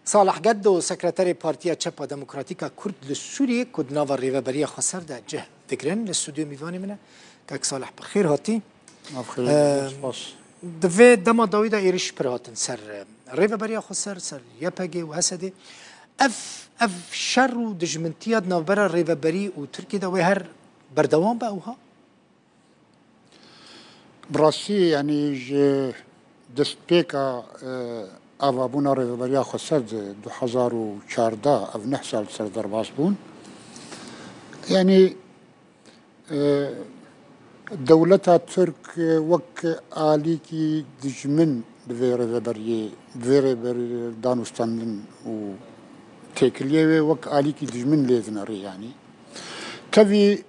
صالح جدو سكرتاري بارتيا تشابا ديمقراطيكا كرد للسوري كود نافر ريفابريا خسر ده جه تقرن للاستوديو ميفاني منه كاك صالح بخير هاتي بخير سپاس دفه دما داویدا ایریش پراتن سر ريفابريا خسر سر يباجي واسدي اف شر و دجمنتياد نافبر ريفابري و تركي ده وهر بردوام باوها براسي يعني دست بيكا افابونا ريفابريا خسر 2014 اف نحسال سر درباس بون يعني دولتا ترك وك آليكي دجمن بفي ريفابري دانوستاندن و تيكليه وك آليكي دجمن ليذنري يعني كفي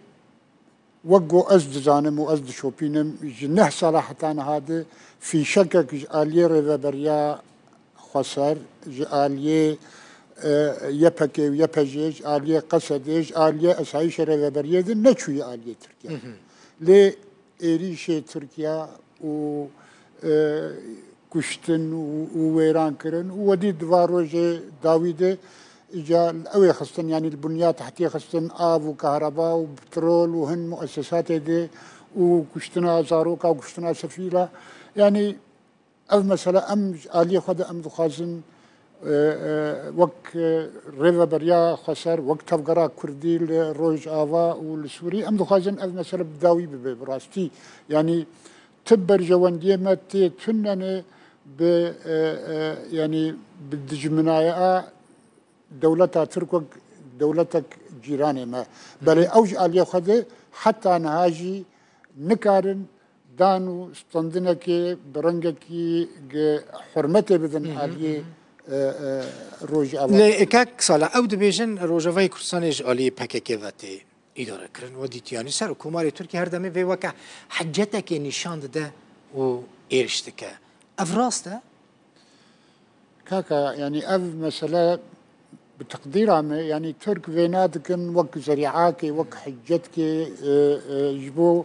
وقو أزد زانم وأزد شوبينم جنح صلاحتان هذا في شكك جالية ريفابريا خسر جالية يبكي ويبجيج آلية قصديج آلية أسعيش ريفابريا ذي نشوي آلية تركيا لي إيريشي تركيا و كشتن وويران كرن ودي دواروجي داويدي إجا أوي خصن يعني البنيات تحتيه خصن آب وكهرباء وبترول وهن مؤسسات دي وكشتنا زاروكا وكشتنا سفيلة يعني أو مثلا أم آلية خدا أم دخازن وك ريفابريا خسر وك تفقرا كردي روج آفا والسوري أم دخازن أو مثلا بداوي براستي يعني تبر جواندية ما تنن يعني بالدجمنايا دولتها تركوك دولتك جيراني ما بل أوج آلية خده حتى نهاجي نكارن دانو استندنك برنجك حرمته بدن آلية روج آفا لإكاك صالح أو دبيجن روجافاي كرسانيج آلية بكاكي ذاتي إدارة كرن وديت يعني سر كوماري تركي هردمي في وكا حجتك نشان ده و إيرشتك أفراسته كاكا يعني أف مسألة بتقدير عمي يعني ترك فينادكن وك زريعاكي وك حجتكي جبو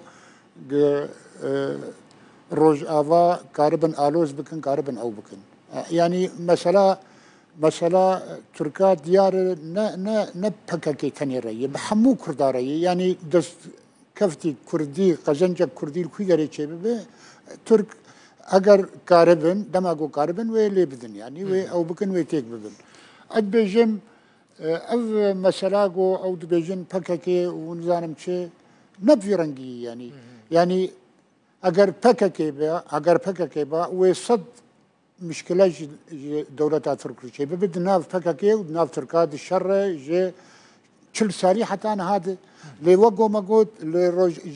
روج آفا كاربن آلوز بكن كاربن أو بكن يعني مسألة تركا ديار نا بكاكي تنيري بحمو كرداري يعني دست كفتي كردي قزنجك كردي الكوي داري چه ترك اگر كاربن دماغو كاربن ويلي بدن يعني وي او بكن وي تيك بدن اد بيجم او مسلاغو او دبيجن بكاكي ونزانم چه نبي رنگي يعني اگر بكاكي با وي صد مشكلة دولتا تركيا شيء ببد ناف بكاكي وناف تركا دي الشر جي كل سالي حتى أنا هذا اللي وقوا مقود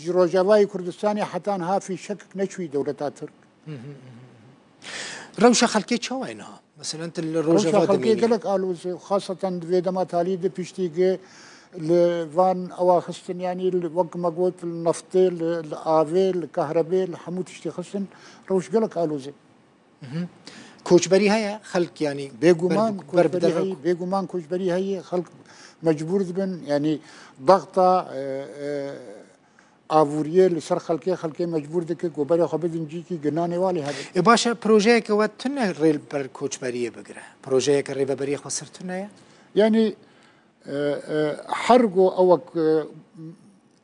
لروجافاي كردستاني حتى أنا في شكك نشوي دولتا ترك روشة خلقية شو وينها مثلا أنت روشة خلقية قالك قالوا خاصة في دما تالي دي بيشتيجي لفان أواخستن يعني وقوا مقود النفطي الآفي الكهرباء الحمود تشتي خستن روش قالك قالوا زي كوچبري هي خلق يعني بيغومان كوچبري هي خلق مجبور بن يعني ضغطة آفورية لسر خلقي مجبور دك gobarya خبزن جيكي جناني والي هذا. باشا بروجيك واتنا ريل بر كوچبري بقرا بروجيك ريفابري خسرتنا يعني حرقو أوك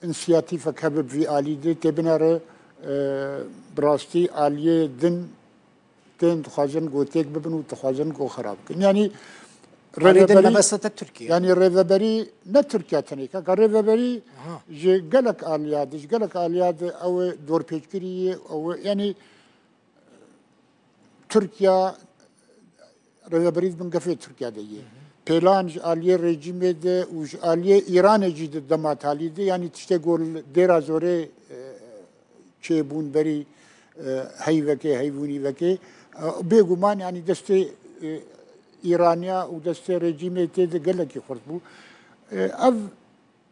انسياتيفا كبب في آلي دي تبنار براستي آلية دن تين تخازن جو تيك ببن وتخازن جو خراب يعني ريفابري يعني ريفابري نا تركيا تنيكا ريفابري جي قالك آلياد او دور بيشكري او يعني تركيا ريفابري من قفي تركيا دي بيلانج آلية ريجيم دي وج آلية إيران جيد دمات آلية دي يعني تشتغل ديرا زوري چه بري هيفوني وكي بيغمان يعني دستي إيرانيا ودستي ريجيمي تيد قلق يخرطبو أف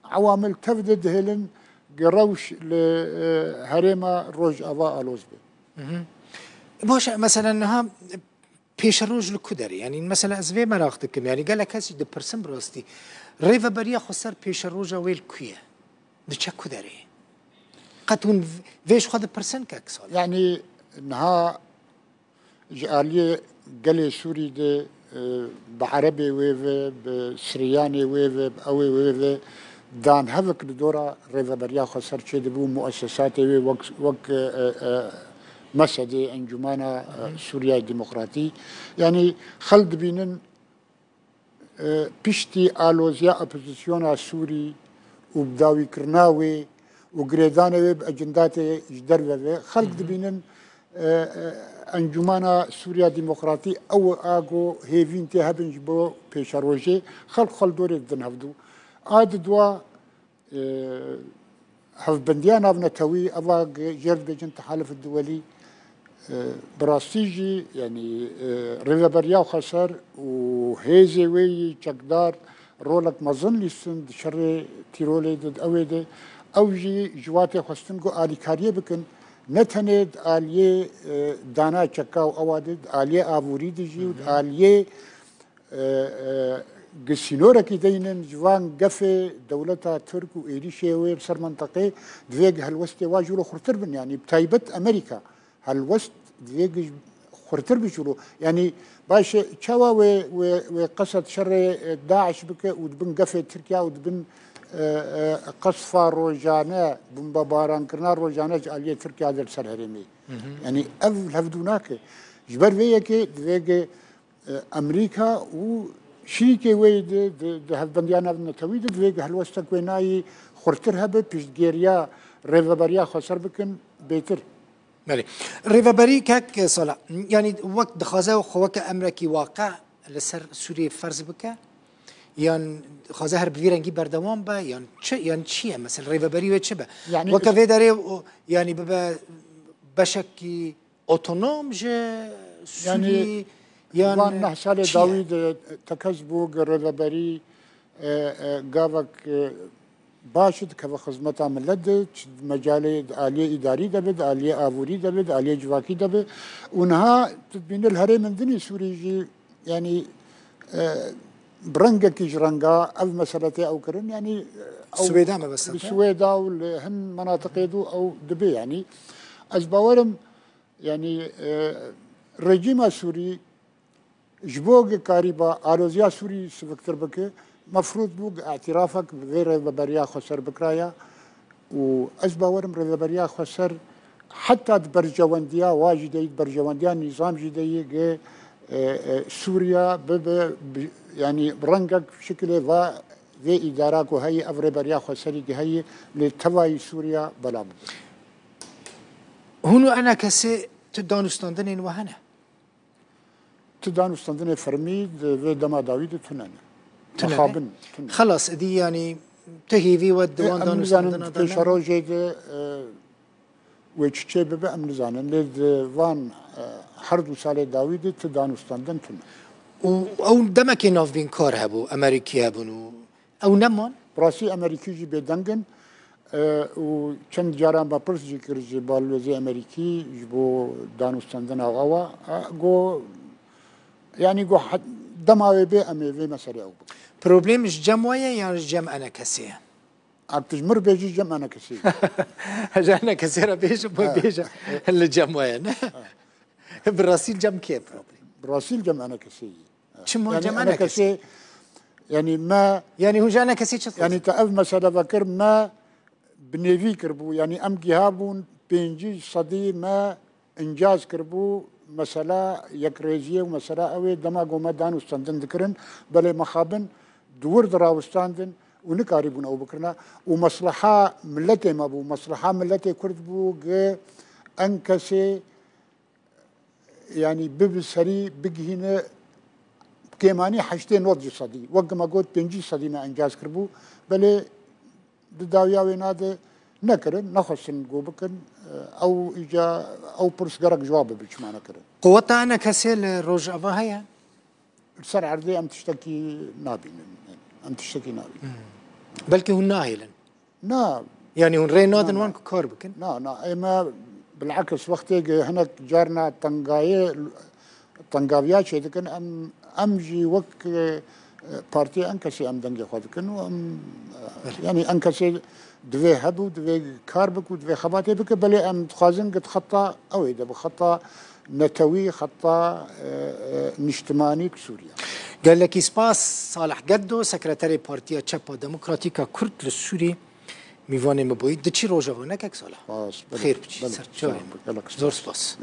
عوامل تفدد هلن قروش لهريما روج أفا ألوز بي باش مثلا انها پیش روز لکودری يعني مثلا از وی مراختكم يعني قال لك هسي د پرسن براستي ريفابريا خسر پیش روز ويل كويه د چه کودری قطون ويش خد پرسن كاكسول يعني انها جاليه قلي سوري دي بعربي ويفي بسرياني ويفي بأوي ويفي دان هفك لدورا ريفا بريا خسر شد بو مؤسساتي وك مسدي انجمانا سوريا الديمقراطي يعني خلد بينن بيشتي آلوزيا أبوزيسيونا سوري وبداوي كرناوي وقريدانوي بأجنداتي جدر خلد بينن انجمانا سوريا ديمقراطي او اغو هيفين تي هبنج بو بيشاروجي خل دوري دن هفدو عاد دوا هف بنديان ابنا توي ابا جرد بجن تحالف الدولي براستيجي يعني ريفا بريا خسر وهيزي وي تشقدار رولك مظن لسن شر تيرولي دد اويده اوجي جواتي خستنگو اليكاريه بكن نتند آلیه دانا چکاو اوادد آلیه آبوری دیجی آلیه قسينورا كي دينن جوان قفي دولتا ترك وإيريشيا وير سر منطقة دويق هالوست واجولو خرطر بن يعني بتايبت أمريكا هالوست دويق خرطر بيجولو يعني باش تشوا وقصد شر داعش بك ودبن قفي تركيا ودبن قصفة روجانا بمباران كرنا روجانا جالية تركيا هذا السر هرمي يعني هفدوناك جبر وياكي دويق أمريكا و شيكي ويد ده هالبنديانا بنتويد دويق هالوسط كويناي خرطر هبه بيشجيريا ريفابريا خسر بكن بيتر مالي ريفابري كاك صلاة يعني وقت دخازه وخوك أمريكي واقع لسر سوريا فرز بك يعني خازه هرب فيرنجي بردوام با يعني شيء مثلا ريفابري وشبه يعني وكذا داري يعني ببا بشكل أوتونوم يعني وان نحسالي داوود تكسبو ريفابري قافك باشد كفا خدمتا ملد مجال آلية إداري دبد آلية آبوري دبد آلية جواكي دبد ونها تبين الهرم من دني سوريجي يعني برنجا كي جرنجا أو مسألتي أو كرن يعني السويداء ما بس السويداء والهن مناطق يدو أو دبي يعني أزباورم يعني الرجيم السوري جبوغ كاريبا آروزيا سوري سفكتر بك مفروض بوغ اعترافك بغير ريفابريا خسر بكرايا وأزباورم ريفابريا خسر حتى برجوانديا واجدي برجوانديا نظام جدي سوريا يعني برنجك بشكل في إدارات وهي أفريبريا خسري هي لتواي سوريا بلا هونو أنا كسي تدانستاندن وهنا تدانستاندن فرمي في دما داوود تنانا خلاص دي يعني تهيفي ودوان دانستاندن تشارو جيد ويتشي ببا أمنزانن لد وان حرد وسالي داوود تدانستاندن تنا او دمك ناف بين كار هبو امريكي هبونو او نمان براسي امريكي جي بدنگن و چند جاران با پرس جي کرجي بالوزي امريكي جبو دانستاندن اغاوا گو يعني گو دماوي بي امي في مساري او بروبليم جمعية يعني جمع انا كسيه اكتجمر بيجي جمع انا كسيه انا كسيرة بيجي بيجي الجمعية براسيل جمع كيف براسيل جمع انا كسيه شمو يعني جمع انا كسيه يعني ما يعني هو جانا كسيه يعني تأف مسألة بكر ما بنيفي كربو يعني ام جهابون بينجي صدي ما انجاز كربو مسألة يكريزية ومسألة اوي دماغو ما دانو استندن ذكرن بل مخابن دور دراو استندن ونكاربون او بكرنا ومصلحة ملتي ما بو مصلحة ملتي كرد بو انكسي يعني ببسري بقهنا كيماني حشتين وضج صدي وقت ما قلت بنجي صدي ما انجاز كربو بل داويا ويناد نكرن نخصن قوبكن او اجا او برس قرق جواب بيش ما نكرن قوتا انا كسيل روج افا هيا السر عرضي ام تشتكي نابي ام تشتكي نابي بلكي هو ناهلا نا يعني هون رينادن وان كوربكن نا اما بالعكس وقتي هناك جارنا طنقاويا شيء ام جي وك بارتي انكسي ام دنجي خودكن وام يعني انكسي دوي هبو دوي كاربك ودوي خباتي بك بلي ام تخازن قد خطا او اذا بخطا نتوي خطا نجتماني سوريا. قال لك سباس صالح قدو سكرتاري بارتيا تشابا ديمقراطيكا كرد للسوري میوان مبوی دچی روزا و نکک سالا خیر بچی سر چای زور سپاس